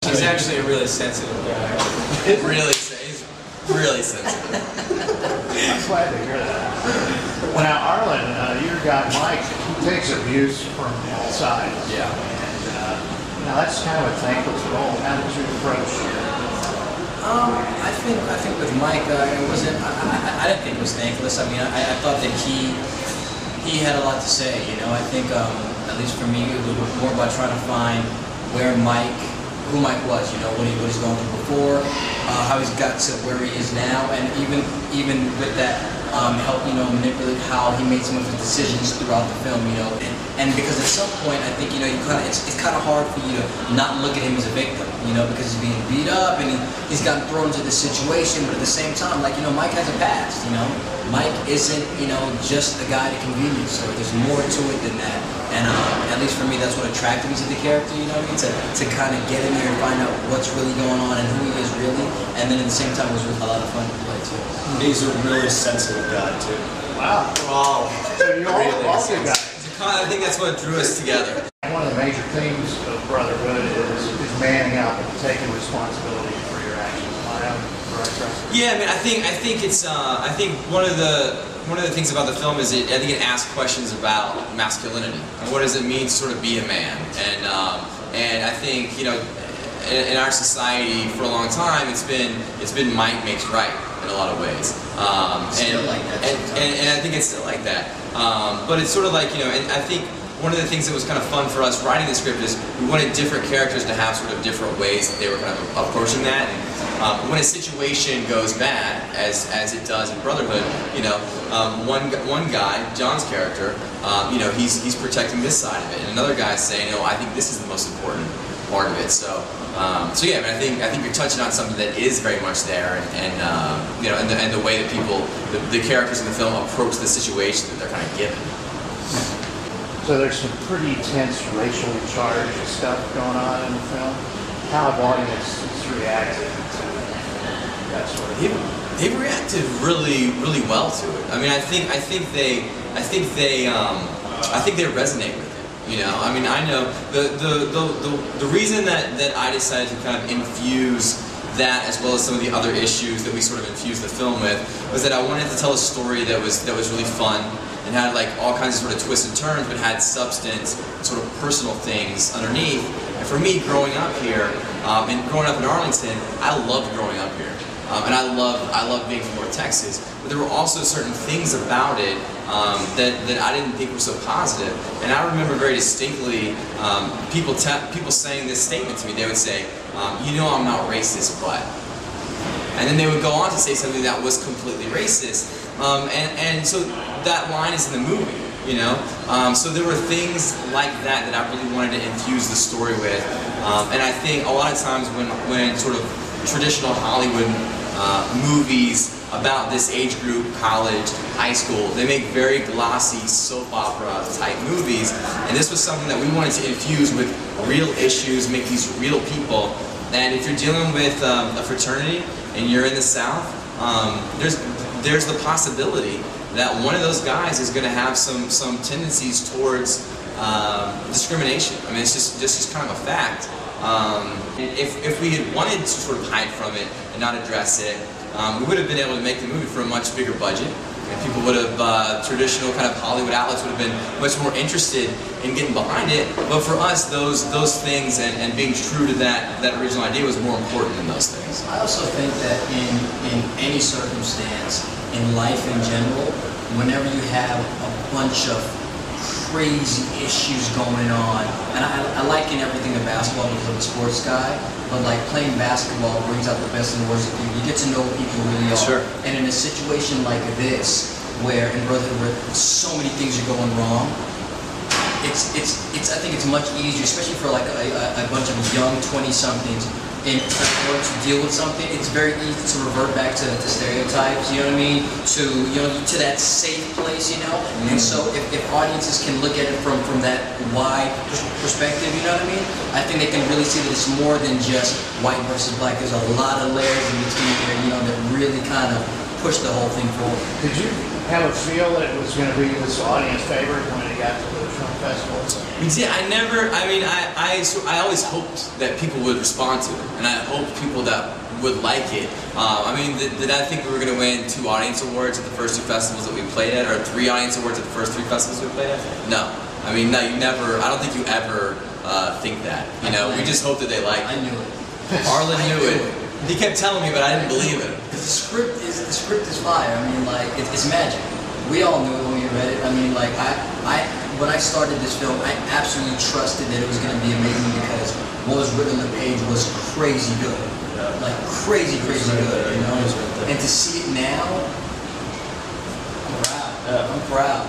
He's actually a really sensitive guy. He's really sensitive. I'm glad to hear that. Well, now, Arlen, your guy Mike, he takes abuse from all sides. Yeah. And now that's kind of a thankless role. How did you approach it? I think with Mike, it wasn't. I didn't think it was thankless. I mean, I thought that he had a lot to say. You know, I think at least for me, it was more about trying to find who Mike was. You know, what he's going through before, how he's got to where he is now, and even with that, help manipulate how he made some of his decisions throughout the film. You know, and because at some point, I think it's kind of hard for you to not look at him as a victim. You know, because he's being beat up and he's gotten thrown into this situation, but at the same time, like, Mike has a past, Mike isn't, just a guy to convenience store. There's more to it than that. And at least for me, that's what attracted me to the character, to kind of get in there and find out what's really going on and who he is really. And then at the same time, it was a lot of fun to play too. He's a really sensitive guy too. Wow. Wow. So you all good guys. I think that's what drew us together. One of the major themes of Brotherhood is manning up and taking responsibility for your actions. Yeah, I mean, I think it's I think one of the things about the film is I think it asks questions about masculinity and what does it mean to sort of be a man, and I think in our society for a long time it's been might makes right in a lot of ways, and I think it's still like that, but it's sort of like and I think one of the things that was kind of fun for us writing the script is we wanted different characters to have sort of different ways that they were kind of approaching that. And when a situation goes bad, as it does in Brotherhood, one guy, John's character, he's protecting this side of it, and another guy's saying, I think this is the most important part of it. So yeah, I mean, I think you're touching on something that is very much there, and the way that the characters in the film approach the situation that they're kind of given. So there's some pretty tense racially charged stuff going on in the film. How have audiences reacted to that sort of thing? They reacted really well to it. I mean, I think they resonate with it. I mean, I know the reason that I decided to kind of infuse that as well as some of the other issues that we sort of infused the film with was that I wanted to tell a story that was really fun and had like all kinds of sort of twists and turns, but had substance, sort of personal things underneath. And for me, growing up here and growing up in Arlington, I loved growing up here, and I loved being from North Texas. But there were also certain things about it that I didn't think were so positive. And I remember very distinctly people saying this statement to me. They would say, I'm not racist, but. And then they would go on to say something that was completely racist. And so that line is in the movie, So there were things like that I really wanted to infuse the story with. And I think a lot of times when sort of traditional Hollywood movies about this age group, college, high school, they make very glossy soap opera type movies. And this was something that we wanted to infuse with real issues, make these real people. And if you're dealing with a fraternity and you're in the South, there's the possibility that one of those guys is going to have some tendencies towards discrimination. I mean, it's just kind of a fact. If we had wanted to sort of hide from it and not address it, we would have been able to make the movie for a much bigger budget. And people would have, traditional kind of Hollywood outlets would have been much more interested in getting behind it. But for us, those things and being true to that original idea was more important than those things. I also think that in any circumstance, in life in general, whenever you have a bunch of crazy issues going on, and I liken everything to basketball because I'm a sports guy, but like playing basketball brings out the best and the worst of people. You get to know what people really are. Sure. And in a situation like this, where in Brotherhood where so many things are going wrong, I think it's much easier, especially for like a bunch of young 20-somethings, in order to deal with something. It's very easy to revert back to stereotypes, you know what I mean? To that safe place, Mm-hmm. And so if audiences can look at it from that wide perspective, you know what I mean? I think they can really see that it's more than just white versus black. There's a lot of layers in between there, that really kind of push the whole thing forward. Did you have a feel that it was going to be this audience favorite when it got to the film festival? We did. I never. I mean, I always hoped that people would respond to it, and I hoped people that would like it. I mean, did I think we were going to win 2 audience awards at the first 2 festivals that we played at, or 3 audience awards at the first 3 festivals we played at? No. I mean, no. You never. I don't think you ever think that. You know, we just hoped that they liked it. I knew it. Arlen knew it. He kept telling me, but I didn't believe it. Because the script is fire. I mean, like it's magic. We all knew it when we read it. I mean, like when I started this film, I absolutely trusted that it was going to be amazing because what was written on the page was crazy good, like crazy good, you know. And to see it now, I'm proud. I'm proud.